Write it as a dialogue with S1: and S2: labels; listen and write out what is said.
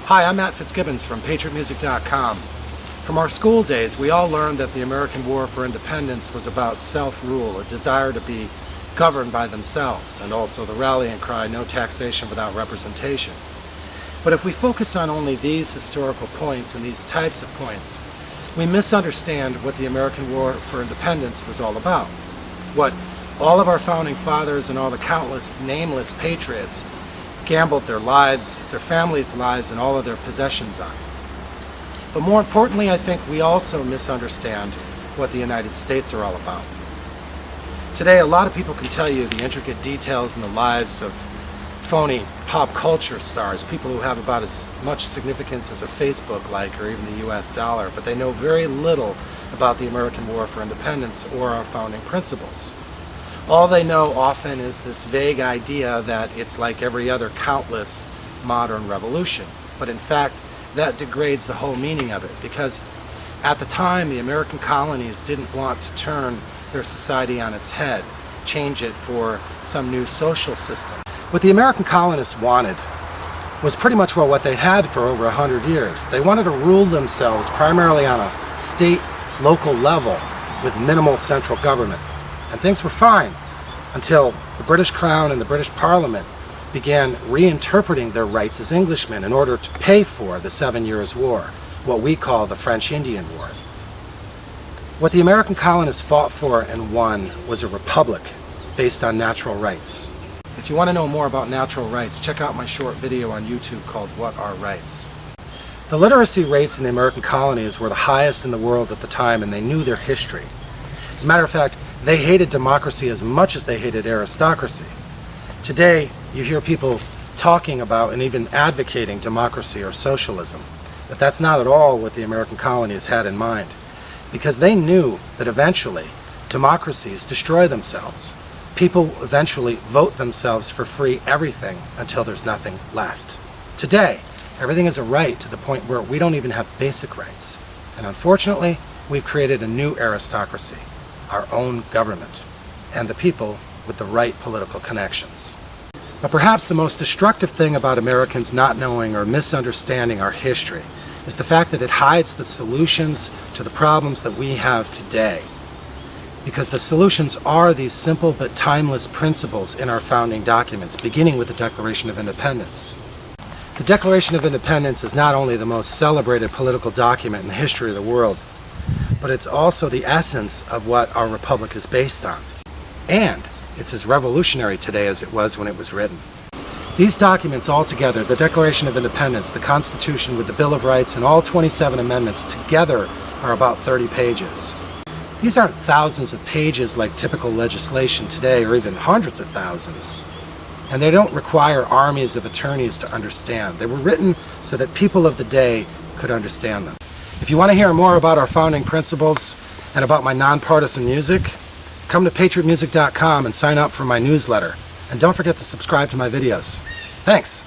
S1: Hi, I'm Fitzgibbons from PatriotMusic.com. From our school days, we all learned that the American War for Independence was about self-rule, a desire to be governed by themselves, and also the rallying cry, no taxation without representation. But if we focus on only these historical points and these types of points, we misunderstand what the American War for Independence was all about. What all of our founding fathers and all the countless nameless patriots gambled their lives, their families' lives, and all of their possessions on. But more importantly, I think we also misunderstand what the United States are all about. Today, a lot of people can tell you the intricate details in the lives of phony pop culture stars, people who have about as much significance as a Facebook like or even the US dollar, but they know very little about the American War for Independence or our founding principles. All they know often is this vague idea that it's like every other countless modern revolution. But in fact, that degrades the whole meaning of it, because at the time the American colonies didn't want to turn their society on its head, change it for some new social system. What the American colonists wanted was pretty much what they had for over 100 years. They wanted to rule themselves primarily on a state, local level with minimal central government. And things were fine until the British Crown and the British Parliament began reinterpreting their rights as Englishmen in order to pay for the 7 Years' War, what we call the French-Indian War. What the American colonists fought for and won was a republic based on natural rights. If you want to know more about natural rights, check out my short video on YouTube called What Are Rights? The literacy rates in the American colonies were the highest in the world at the time, and they knew their history. As a matter of fact, they hated democracy as much as they hated aristocracy. Today, you hear people talking about and even advocating democracy or socialism, but that's not at all what the American colonies had in mind, because they knew that eventually democracies destroy themselves. People eventually vote themselves for free everything until there's nothing left. Today, everything is a right to the point where we don't even have basic rights. And unfortunately, we've created a new aristocracy, our own government, and the people with the right political connections. But perhaps the most destructive thing about Americans not knowing or misunderstanding our history is the fact that it hides the solutions to the problems that we have today. Because the solutions are these simple but timeless principles in our founding documents, beginning with the Declaration of Independence. The Declaration of Independence is not only the most celebrated political document in the history of the world, but it's also the essence of what our republic is based on. And it's as revolutionary today as it was when it was written. These documents all together, the Declaration of Independence, the Constitution with the Bill of Rights, and all 27 amendments together are about 30 pages. These aren't thousands of pages like typical legislation today, or even hundreds of thousands. And they don't require armies of attorneys to understand. They were written so that people of the day could understand them. If you want to hear more about our founding principles and about my nonpartisan music, come to PatriotMusic.com and sign up for my newsletter. And don't forget to subscribe to my videos. Thanks!